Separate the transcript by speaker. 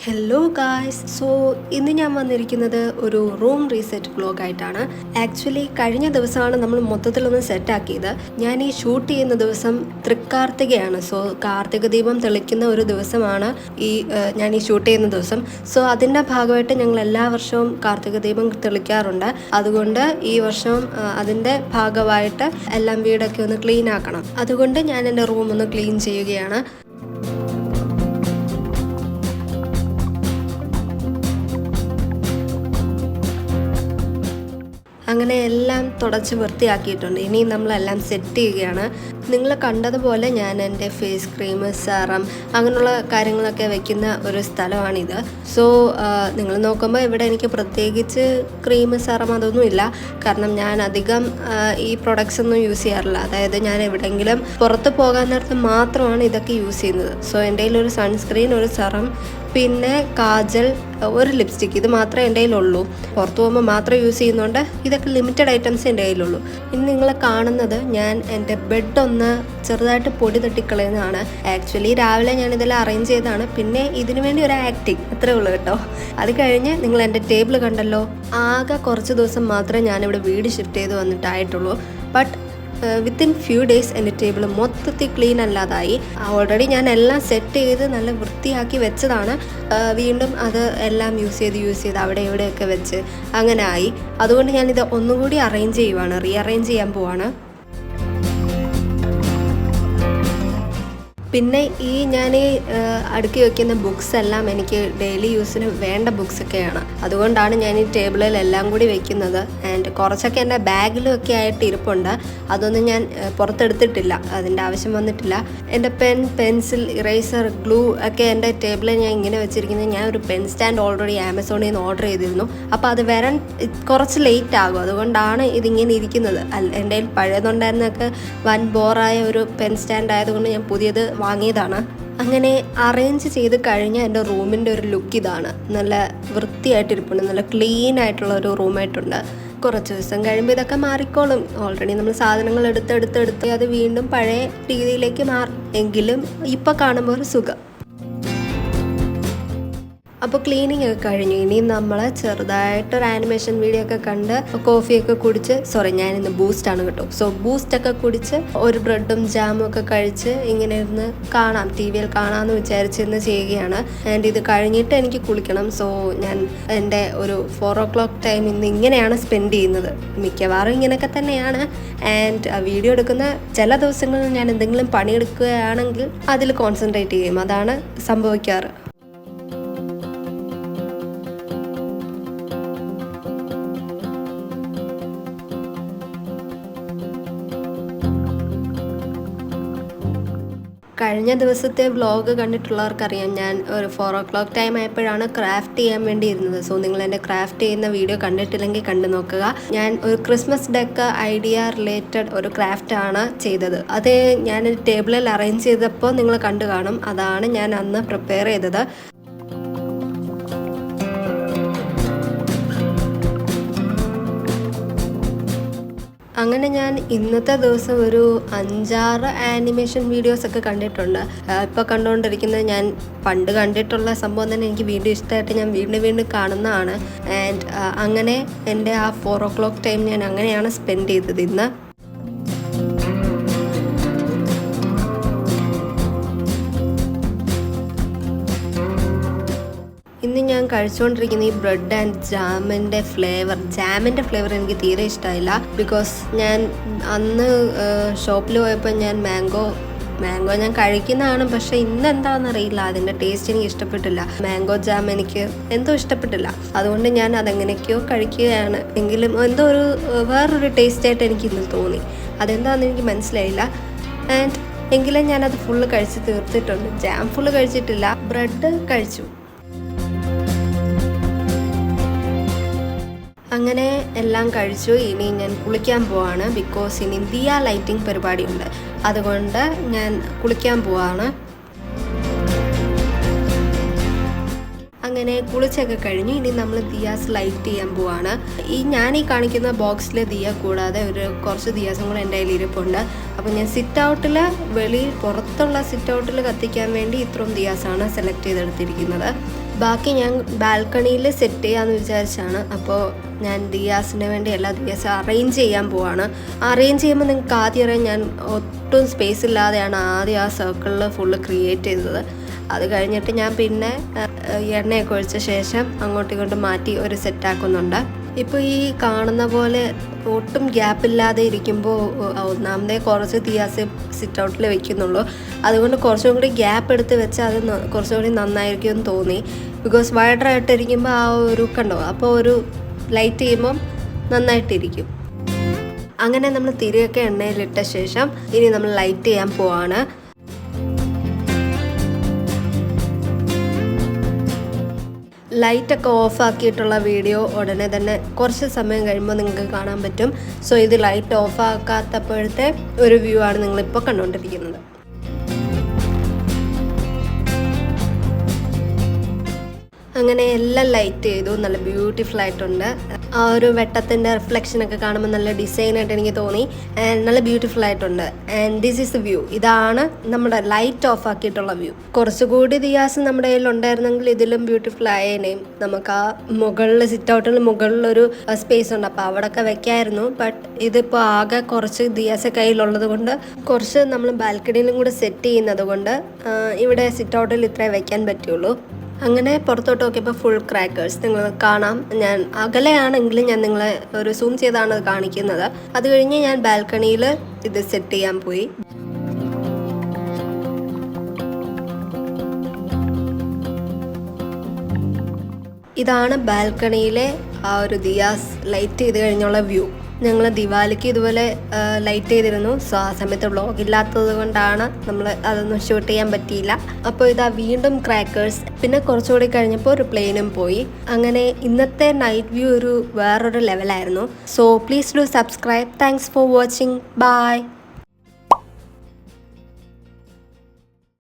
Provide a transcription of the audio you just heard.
Speaker 1: Hello guys. So ഇന്ന് ഞാൻ വന്നിരിക്കുന്നത് ഒരു റൂം റീസെറ്റ് വ്ലോഗായിട്ടാണ്. ആക്ച്വലി കഴിഞ്ഞ ദിവസമാണ് നമ്മൾ മൊത്തത്തിലൊന്ന് സെറ്റാക്കിയത്. ഞാൻ ഈ ഷൂട്ട് ചെയ്യുന്ന ദിവസം തൃക്കാർത്തികയാണ്. സോ കാർത്തിക ദീപം തെളിക്കുന്ന ഒരു ദിവസമാണ് ഞാൻ ഈ ഷൂട്ട് ചെയ്യുന്ന ദിവസം. സോ അതിൻ്റെ ഭാഗമായിട്ട് ഞങ്ങൾ എല്ലാ വർഷവും കാർത്തിക ദീപം തെളിക്കാറുണ്ട്. അതുകൊണ്ട് ഈ വർഷം അതിൻ്റെ ഭാഗമായിട്ട് എല്ലാം വീടൊക്കെ ഒന്ന് ക്ലീൻ ആക്കണം. അതുകൊണ്ട് ഞാൻ എൻ്റെ റൂം ഒന്ന് ക്ലീൻ ചെയ്യുകയാണ്. അങ്ങനെ എല്ലാം തുടച്ച് വൃത്തിയാക്കിയിട്ടുണ്ട്. ഇനി നമ്മളെല്ലാം സെറ്റ് ചെയ്യുകയാണ്. നിങ്ങൾ കണ്ടതുപോലെ ഞാൻ എൻ്റെ ഫേസ് ക്രീം, സെറം അങ്ങനെയുള്ള കാര്യങ്ങളൊക്കെ വെക്കുന്ന ഒരു സ്ഥലമാണിത്. സോ നിങ്ങൾ നോക്കുമ്പോൾ ഇവിടെ എനിക്ക് പ്രത്യേകിച്ച് ക്രീം, സെറം അതൊന്നുമില്ല. കാരണം ഞാൻ അധികം ഈ പ്രൊഡക്ട്സ് ഒന്നും യൂസ് ചെയ്യാറില്ല. അതായത് ഞാൻ എവിടെയെങ്കിലും പുറത്ത് പോകാൻ നേരത്ത് മാത്രമാണ് ഇതൊക്കെ യൂസ് ചെയ്യുന്നത്. സോ എൻ്റെ കയ്യിലൊരു സൺസ്ക്രീൻ, ഒരു സെറം, പിന്നെ കാജൽ, ഒരു ലിപ്സ്റ്റിക്ക്, ഇത് മാത്രമേ എൻ്റെ കയ്യിലുള്ളൂ. പുറത്ത് പോകുമ്പോൾ മാത്രം യൂസ് ചെയ്യുന്നതുകൊണ്ട് ഇതൊക്കെ ലിമിറ്റഡ് ഐറ്റംസ് എൻ്റെ കയ്യിലുള്ളൂ. ഇനി നിങ്ങൾ കാണുന്നത് ഞാൻ എൻ്റെ ബെഡ് ഒന്ന് ചെറുതായിട്ട് പൊടി തട്ടിക്കളയുന്നതാണ്. ആക്ച്വലി രാവിലെ ഞാൻ ഇതെല്ലാം അറേഞ്ച് ചെയ്തതാണ്. പിന്നെ ഇതിനു വേണ്ടി ഒരു ആക്ടിങ് അത്രേ ഉള്ളൂ കേട്ടോ. അത് കഴിഞ്ഞ് നിങ്ങൾ എൻ്റെ ടേബിൾ കണ്ടല്ലോ. ആകെ കുറച്ച് ദിവസം മാത്രമേ ഞാനിവിടെ വീട് ഷിഫ്റ്റ് ചെയ്ത് വന്നിട്ടായിട്ടുള്ളൂ. ബട്ട് വിത്തിൻ ഫ്യൂ ഡേയ്സ് എൻ്റെ ടേബിൾ മൊത്തത്തിൽ ക്ലീൻ അല്ലാതായി. ഓൾറെഡി ഞാൻ എല്ലാം സെറ്റ് ചെയ്ത് നല്ല വൃത്തിയാക്കി വെച്ചതാണ്. വീണ്ടും അത് എല്ലാം യൂസ് ചെയ്ത് അവിടെ ഇവിടെയൊക്കെ വെച്ച് അങ്ങനെ ആയി. അതുകൊണ്ട് ഞാനിത് ഒന്നുകൂടി റീഅറേഞ്ച് ചെയ്യാൻ പോവാണ്. പിന്നെ ഞാൻ അടുക്കി വയ്ക്കുന്ന ബുക്സ് എല്ലാം എനിക്ക് ഡെയിലി യൂസിന് വേണ്ട ബുക്സൊക്കെയാണ്. അതുകൊണ്ടാണ് ഞാൻ ഈ ടേബിളിൽ എല്ലാം കൂടി വെക്കുന്നത്. ആൻഡ് കുറച്ചൊക്കെ എൻ്റെ ബാഗിലൊക്കെ ആയിട്ട് ഇരിപ്പുണ്ട്. അതൊന്നും ഞാൻ പുറത്തെടുത്തിട്ടില്ല, അതിൻ്റെ ആവശ്യം വന്നിട്ടില്ല. എൻ്റെ പെൻ, പെൻസിൽ, ഇറേസർ, ഗ്ലൂ ഒക്കെ എൻ്റെ ടേബിളിൽ ഞാൻ ഇങ്ങനെ വെച്ചിരിക്കുന്നത്. ഞാൻ ഒരു പെൻ സ്റ്റാൻഡ് ഓൾറെഡി ആമസോണിൽ നിന്ന് ഓർഡർ ചെയ്തിരുന്നു. അപ്പോൾ അത് വരാൻ കുറച്ച് ലേറ്റ് ആകും. അതുകൊണ്ടാണ് ഇതിങ്ങനെ ഇരിക്കുന്നത്. എൻ്റെ കയ്യിൽ പഴയതുണ്ടായിരുന്നൊക്കെ വൻ ബോറായ ഒരു പെൻ സ്റ്റാൻഡ് ആയതുകൊണ്ട് ഞാൻ പുതിയത് വാങ്ങിയതാണ്. അങ്ങനെ അറേഞ്ച് ചെയ്ത് കഴിഞ്ഞ എൻ്റെ റൂമിൻ്റെ ഒരു ലുക്ക് ഇതാണ്. നല്ല വൃത്തിയായിട്ടിരിപ്പുണ്ട്, നല്ല ക്ലീൻ ആയിട്ടുള്ള ഒരു റൂമായിട്ടുണ്ട്. കുറച്ച് ദിവസം കഴിയുമ്പോൾ ഇതൊക്കെ മാറിക്കോളും. ഓൾറെഡി നമ്മൾ സാധനങ്ങൾ എടുത്ത് അത് വീണ്ടും പഴയ രീതിയിലേക്ക് മാറും. എങ്കിലും ഇപ്പം കാണുമ്പോൾ ഒരു സുഖം. അപ്പോൾ ക്ലീനിങ് ഒക്കെ കഴിഞ്ഞു. ഇനി നമ്മൾ ചെറുതായിട്ടൊരു ആനിമേഷൻ വീഡിയോ ഒക്കെ കണ്ട് കോഫിയൊക്കെ കുടിച്ച്, ഞാനിന്ന് ബൂസ്റ്റാണ് കേട്ടോ. സോ ബൂസ്റ്റൊക്കെ കുടിച്ച് ഒരു ബ്രെഡും ജാമും ഒക്കെ കഴിച്ച് ഇങ്ങനെ ഇരുന്ന് കാണാം, ടി വിയിൽ കാണാമെന്ന് വിചാരിച്ചിരുന്ന് ചെയ്യുകയാണ്. ആൻഡ് ഇത് കഴിഞ്ഞിട്ട് എനിക്ക് കുളിക്കണം. സോ ഞാൻ എൻ്റെ ഒരു 4 o'clock ടൈം ഇന്ന് ഇങ്ങനെയാണ് സ്പെൻഡ് ചെയ്യുന്നത്. മിക്കവാറും ഇങ്ങനെയൊക്കെ തന്നെയാണ്. ആൻഡ് വീഡിയോ എടുക്കുന്ന ചില ദിവസങ്ങളിൽ ഞാൻ എന്തെങ്കിലും പണിയെടുക്കുകയാണെങ്കിൽ അതിൽ കോൺസെൻട്രേറ്റ് ചെയ്യും. അതാണ് സംഭവിക്കാറ്. കഴിഞ്ഞ ദിവസത്തെ വ്ലോഗ് കണ്ടിട്ടുള്ളവർക്കറിയാം, ഞാൻ ഒരു 4 o'clock ടൈം ആയപ്പോഴാണ് ക്രാഫ്റ്റ് ചെയ്യാൻ വേണ്ടി ഇരുന്നത്. സോ നിങ്ങൾ എൻ്റെ ക്രാഫ്റ്റ് ചെയ്യുന്ന വീഡിയോ കണ്ടിട്ടില്ലെങ്കിൽ കണ്ടു നോക്കുക. ഞാൻ ഒരു ക്രിസ്മസ് ഡെക്ക് ഐഡിയ റിലേറ്റഡ് ഒരു ക്രാഫ്റ്റാണ് ചെയ്തത്. അത് ഞാൻ ടേബിളിൽ അറേഞ്ച് ചെയ്തപ്പോൾ നിങ്ങൾ കണ്ടു കാണും. അതാണ് ഞാൻ അന്ന് പ്രിപ്പയർ ചെയ്തത്. അങ്ങനെ ഞാൻ ഇന്നത്തെ ദിവസം ഒരു 5-6 ആനിമേഷൻ വീഡിയോസൊക്കെ കണ്ടിട്ടുണ്ട്. ഇപ്പോൾ കണ്ടുകൊണ്ടിരിക്കുന്നത് ഞാൻ പണ്ട് കണ്ടിട്ടുള്ള സംഭവം തന്നെ എനിക്ക് വീണ്ടും ഇഷ്ടമായിട്ട് ഞാൻ വീണ്ടും കാണുന്നതാണ്. ആൻഡ് അങ്ങനെ എൻ്റെ ആ 4 o'clock ടൈം ഞാൻ അങ്ങനെയാണ് സ്പെൻഡ് ചെയ്തത് ഇന്ന്. ഇന്ന് ഞാൻ കഴിച്ചുകൊണ്ടിരിക്കുന്ന ഈ ബ്രെഡ് ആൻഡ് ജാമിൻ്റെ ഫ്ലേവർ എനിക്ക് തീരെ ഇഷ്ടമായില്ല. ബിക്കോസ് ഞാൻ അന്ന് ഷോപ്പിൽ പോയപ്പോൾ ഞാൻ മാംഗോ ഞാൻ കഴിക്കുന്നതാണ്. പക്ഷേ ഇന്ന് എന്താണെന്നറിയില്ല, അതിൻ്റെ ടേസ്റ്റ് എനിക്ക് ഇഷ്ടപ്പെട്ടില്ല. മാംഗോ ജാം എനിക്ക് എന്തോ ഇഷ്ടപ്പെട്ടില്ല. അതുകൊണ്ട് ഞാൻ അതെങ്ങനെയൊക്കെയോ കഴിക്കുകയാണ്. എങ്കിലും എന്തോ വേറൊരു ടേസ്റ്റായിട്ട് എനിക്ക് ഇന്ന് തോന്നി. അതെന്താണെന്ന് എനിക്ക് മനസ്സിലായില്ല. ആൻഡ് എങ്കിലും ഞാനത് ഫുള്ള് കഴിച്ച് തീർത്തിട്ടുണ്ട്. ജാം ഫുള്ള് കഴിച്ചിട്ടില്ല, ബ്രെഡ് കഴിച്ചു. അങ്ങനെ എല്ലാം കഴിച്ചു. ഇനി ഞാൻ കുളിക്കാൻ പോവാണ്. ബിക്കോസ് ഇനി ദിയ ലൈറ്റിംഗ് പരിപാടിയുണ്ട്. അതുകൊണ്ട് ഞാൻ കുളിക്കാൻ പോവാണ്. അങ്ങനെ കുളിച്ചൊക്കെ കഴിഞ്ഞു. ഇനി നമ്മൾ ദിയാസ് ലൈറ്റ് ചെയ്യാൻ പോവാണ്. ഞാൻ കാണിക്കുന്ന ബോക്സിലെ ദിയ കൂടാതെ കുറച്ച് ദിയാസും കൂടെ എൻ്റെ കയ്യിൽ ഇരിപ്പുണ്ട്. അപ്പോൾ ഞാൻ പുറത്തുള്ള സിറ്റ് ഔട്ടിൽ കത്തിക്കാൻ വേണ്ടി ഇത്രയും ദിയാസാണ് സെലക്ട് ചെയ്തെടുത്തിരിക്കുന്നത്. ബാക്കി ഞാൻ ബാൽക്കണിയിൽ സെറ്റ് ചെയ്യാമെന്ന് വിചാരിച്ചാണ്. അപ്പോൾ ഞാൻ ദിയാസിന് വേണ്ടി എല്ലാ ദിയാസും അറേഞ്ച് ചെയ്യാൻ പോവാണ്. അറേഞ്ച് ചെയ്യുമ്പോൾ നിങ്ങൾക്ക് ആദ്യം അറിയാം, ഞാൻ ഒട്ടും സ്പേസ് ഇല്ലാതെയാണ് ആദ്യം ആ സർക്കിളിൽ ഫുള്ള് ക്രിയേറ്റ് ചെയ്തത്. അത് കഴിഞ്ഞിട്ട് ഞാൻ പിന്നെ എണ്ണയൊക്കെ ഒഴിച്ച ശേഷം അങ്ങോട്ടും ഇങ്ങോട്ടും മാറ്റി ഒരു സെറ്റാക്കുന്നുണ്ട്. ഇപ്പോൾ ഈ കാണുന്ന പോലെ ഒട്ടും ഗ്യാപ്പില്ലാതെ ഇരിക്കുമ്പോൾ ഒന്നാമതേ കുറച്ച് ദിയാസ് സിറ്റ് ഔട്ടിൽ വെക്കുന്നുള്ളൂ. അതുകൊണ്ട് കുറച്ചും കൂടി ഗ്യാപ്പ് എടുത്ത് വെച്ചാൽ അത് കുറച്ചും കൂടി നന്നായിരിക്കും എന്ന് തോന്നി. ബിക്കോസ് വൈഡറായിട്ടിരിക്കുമ്പോൾ ആ ഒരു കണ്ടോ, അപ്പോൾ ഒരു ലൈറ്റ് ചെയ്യുമ്പം നന്നായിട്ടിരിക്കും. അങ്ങനെ നമ്മൾ തിരിയൊക്കെ എണ്ണയിലിട്ട ശേഷം ഇനി നമ്മൾ ലൈറ്റ് ചെയ്യാൻ പോവാണ്. ലൈറ്റൊക്കെ ഓഫാക്കിയിട്ടുള്ള വീഡിയോ ഉടനെ തന്നെ കുറച്ച് സമയം കഴിയുമ്പോൾ നിങ്ങൾക്ക് കാണാൻ പറ്റും. സോ ഇത് ലൈറ്റ് ഓഫാക്കാത്തപ്പോഴത്തെ ഒരു വ്യൂ ആണ് നിങ്ങളിപ്പോൾ കണ്ടുകൊണ്ടിരിക്കുന്നത്. അങ്ങനെ എല്ലാം ലൈറ്റ് ചെയ്തു. നല്ല ബ്യൂട്ടിഫുൾ ആയിട്ടുണ്ട്. ആ ഒരു വെട്ടത്തിൻ്റെ റിഫ്ലക്ഷനൊക്കെ കാണുമ്പോൾ നല്ല ഡിസൈനായിട്ട് എനിക്ക് തോന്നി. ആൻഡ് നല്ല ബ്യൂട്ടിഫുൾ ആയിട്ടുണ്ട്. And this is the view. ഇതാണ് നമ്മുടെ ലൈറ്റ് ഓഫ് ആക്കിയിട്ടുള്ള വ്യൂ. കുറച്ചുകൂടി ദിയാസ് നമ്മുടെ കയ്യിൽ ഉണ്ടായിരുന്നെങ്കിൽ ഇതിലും ബ്യൂട്ടിഫുൾ ആയേനേയും. നമുക്ക് ആ മുകളിൽ സിറ്റ് ഔട്ടിൽ മുകളിലൊരു സ്പേസ് ഉണ്ട്, അപ്പോൾ അവിടെയൊക്കെ വെക്കായിരുന്നു. ബട്ട് ഇതിപ്പോൾ ആകെ കുറച്ച് ദിയാസ് കയ്യിലുള്ളത് കൊണ്ട് കുറച്ച് നമ്മൾ ബാൽക്കണിയിലും കൂടെ സെറ്റ് ചെയ്യുന്നത് കൊണ്ട് ഇവിടെ സിറ്റ് ഔട്ടിൽ ഇത്രേ വെക്കാൻ പറ്റുള്ളൂ. അങ്ങനെ പുറത്തോട്ട് നോക്കിയപ്പോൾ ഫുൾ ക്രാക്കേഴ്സ് നിങ്ങൾ കാണാം. ഞാൻ അകലെയാണെങ്കിലും ഞാൻ നിങ്ങളെ ഒരു സൂം ചെയ്താണ് അത് കാണിക്കുന്നത്. അത് കഴിഞ്ഞ് ഞാൻ ബാൽക്കണിയിൽ ഇത് സെറ്റ് ചെയ്യാൻ പോയി. ഇതാണ് ബാൽക്കണിയിലെ ആ ഒരു ദിയാസ് ലൈറ്റ് ചെയ്ത് കഴിഞ്ഞുള്ള വ്യൂ. ഞങ്ങൾ ദിവാലിക്ക് ഇതുപോലെ ലൈറ്റ് ചെയ്തിരുന്നു. സോ ആ സമയത്ത് വ്ളോഗ് ഇല്ലാത്തത് കൊണ്ടാണ് നമ്മൾ അതൊന്നും ഷൂട്ട് ചെയ്യാൻ പറ്റിയില്ല. അപ്പോൾ ഇതാ വീണ്ടും ക്രാക്കേഴ്സ്. പിന്നെ കുറച്ചുകൂടി കഴിഞ്ഞപ്പോൾ ഒരു പ്ലെയിനും പോയി. അങ്ങനെ ഇന്നത്തെ നൈറ്റ് വ്യൂ ഒരു വേറൊരു ലെവലായിരുന്നു. So please do subscribe. Thanks for watching. By.